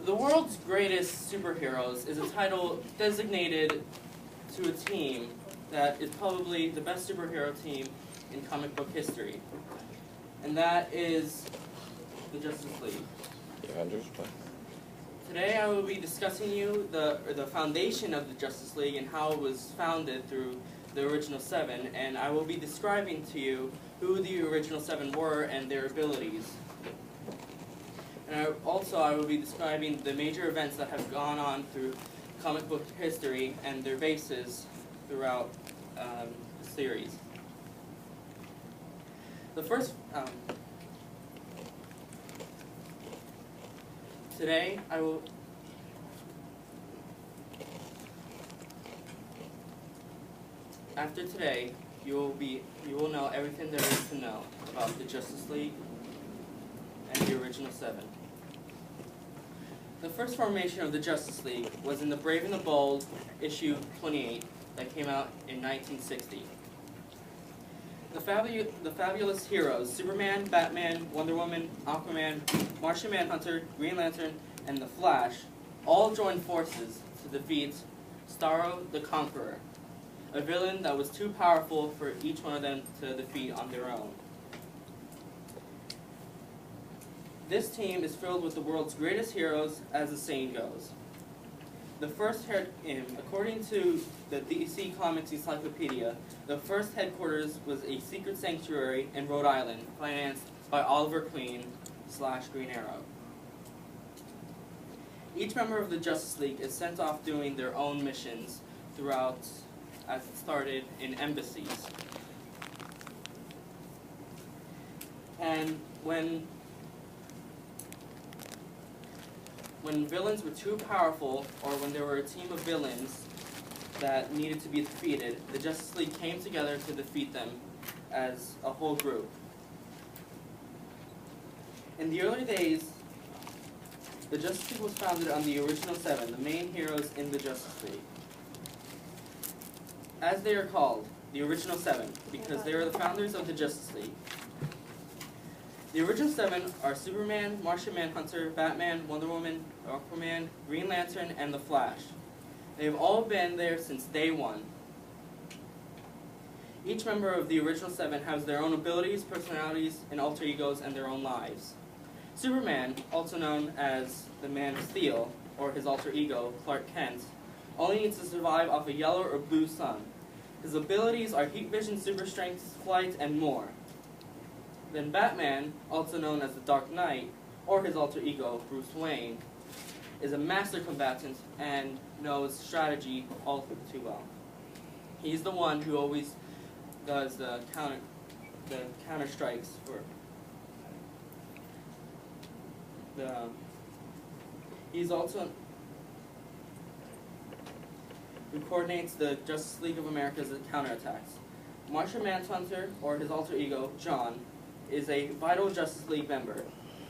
The world's greatest superheroes is a title designated to a team that is probably the best superhero team in comic book history. And that is the Justice League. The Avengers? Today I will be discussing the foundation of the Justice League and how it was founded through the original 7, and I will be describing to you who the original 7 were and their abilities. And I will be describing the major events that have gone on through comic book history and their bases throughout the series. The first, today I will, after today, you will know everything there is to know about the Justice League and the original 7. The first formation of the Justice League was in the Brave and the Bold, issue 28, that came out in 1960. The fabulous heroes, Superman, Batman, Wonder Woman, Aquaman, Martian Manhunter, Green Lantern, and The Flash, all joined forces to defeat Starro the Conqueror, a villain that was too powerful for each one of them to defeat on their own. This team is filled with the world's greatest heroes, as the saying goes. The first according to the DC Comics Encyclopedia, the first headquarters was a secret sanctuary in Rhode Island, financed by Oliver Queen / Green Arrow. Each member of the Justice League is sent off doing their own missions throughout, as it started in embassies. And when villains were too powerful, or when there were a team of villains that needed to be defeated, the Justice League came together to defeat them as a whole group. In the early days, the Justice League was founded on the original 7, the main heroes in the Justice League. As they are called, the original 7, because they are the founders of the Justice League. The original 7 are Superman, Martian Manhunter, Batman, Wonder Woman, Aquaman, Green Lantern, and The Flash. They have all been there since day one. Each member of the original 7 has their own abilities, personalities, and alter egos, and their own lives. Superman, also known as the Man of Steel, or his alter ego, Clark Kent, only needs to survive off a yellow or blue sun. His abilities are heat vision, super strength, flight, and more. Then Batman, also known as the Dark Knight, or his alter ego, Bruce Wayne, is a master combatant and knows strategy all too well. He's the one who always does the counter strikes for he's also who coordinates the Justice League of America's counterattacks. Martian Manhunter, or his alter ego, John, is a vital Justice League member.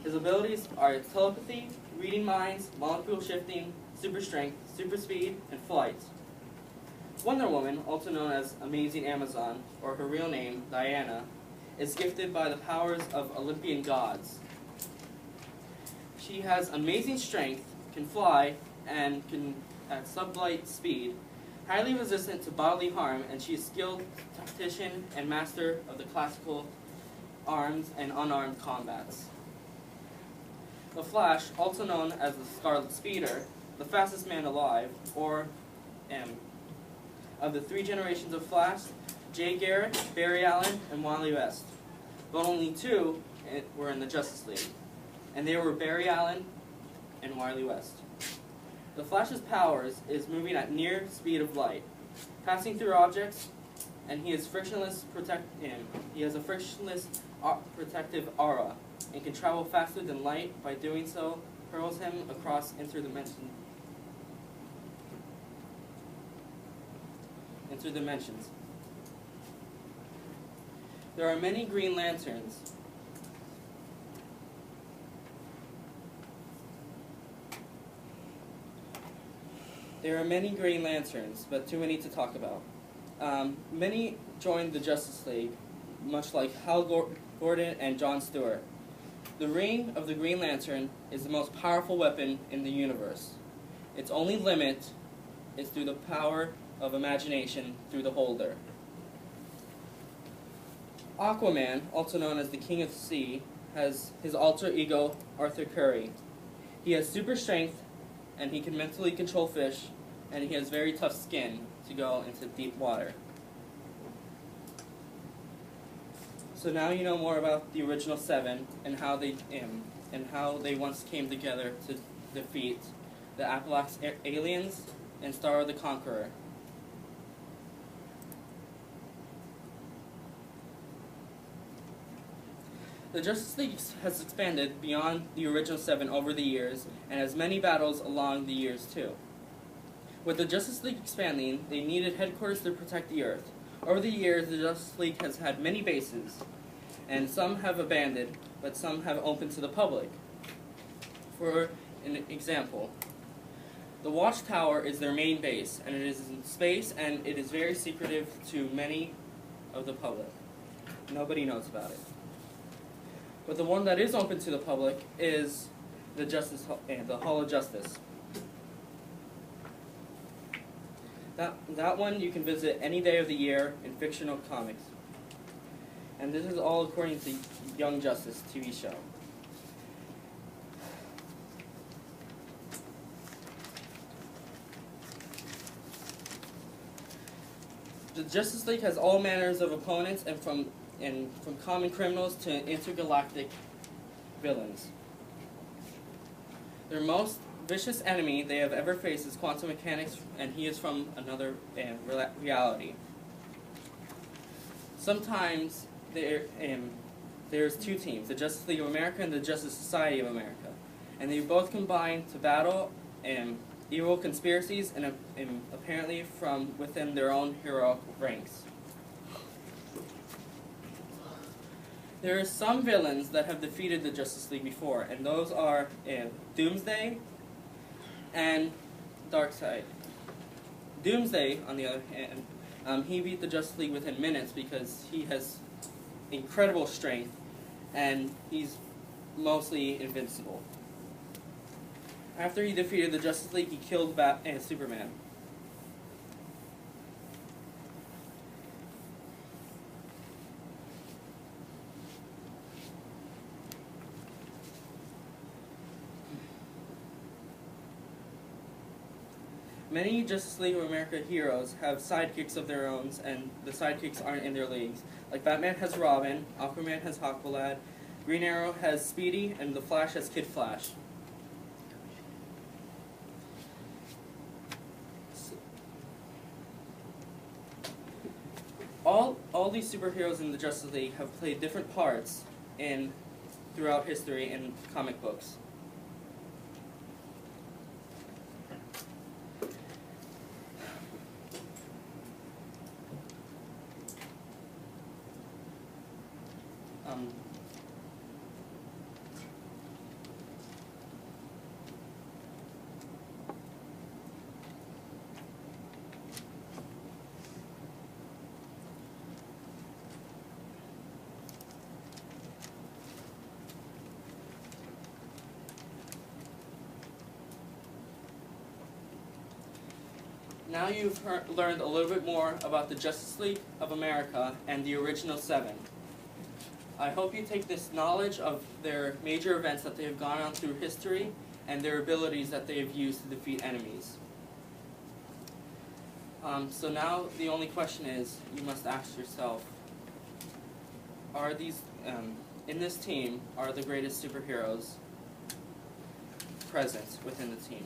His abilities are telepathy, reading minds, molecule shifting, super strength, super speed, and flight. Wonder Woman, also known as Amazing Amazon, or her real name, Diana, is gifted by the powers of Olympian gods. She has amazing strength, can fly, and can at sublight speed, highly resistant to bodily harm, and she is skilled tactician and master of the classical armed and unarmed combats. The Flash, also known as the Scarlet Speeder, the fastest man alive, or M. Of the 3 generations of Flash, Jay Garrick, Barry Allen, and Wally West. But only 2 were in the Justice League, and they were Barry Allen and Wily West. The Flash's powers is moving at near speed of light, passing through objects, and he has a frictionless protective aura, and can travel faster than light. By doing so, hurls him across interdimensions. There are many Green Lanterns. There are many Green Lanterns, but too many to talk about. Many joined the Justice League, much like Hal Gordon and John Stewart. The ring of the Green Lantern is the most powerful weapon in the universe. Its only limit is through the power of imagination through the holder. Aquaman, also known as the King of the Sea, has his alter ego, Arthur Curry. He has super strength, and he can mentally control fish, and he has very tough skin to go into deep water. So now you know more about the original seven and how they once came together to defeat the Apalax aliens and Star the Conqueror. The Justice League has expanded beyond the original seven over the years and has many battles along the years too. With the Justice League expanding, they needed headquarters to protect the Earth. Over the years, the Justice League has had many bases, and some have abandoned, but some have opened to the public. For an example, the Watchtower is their main base, and it is in space, and it is very secretive to many of the public. Nobody knows about it. But the one that is open to the public is the Hall of Justice. That one you can visit any day of the year in fictional comics. And this is all according to Young Justice TV show. The Justice League has all manners of opponents, and from common criminals to intergalactic villains. Their most vicious enemy they have ever faced is quantum mechanics, and he is from another reality. Sometimes there's two teams, the Justice League of America and the Justice Society of America, and they both combine to battle evil conspiracies and apparently from within their own heroic ranks. There are some villains that have defeated the Justice League before, and those are Doomsday and Darkseid. Doomsday, on the other hand, he beat the Justice League within minutes because he has incredible strength, and he's mostly invincible. After he defeated the Justice League, he killed Superman. Many Justice League of America heroes have sidekicks of their own, and the sidekicks aren't in their leagues. Like Batman has Robin, Aquaman has Aqualad, Green Arrow has Speedy, and the Flash has Kid Flash. All these superheroes in the Justice League have played different parts throughout history in comic books. Now you've learned a little bit more about the Justice League of America and the original seven. I hope you take this knowledge of their major events that they have gone on through history and their abilities that they have used to defeat enemies. So now the only question is, you must ask yourself, are these, in this team, are the greatest superheroes present within the team?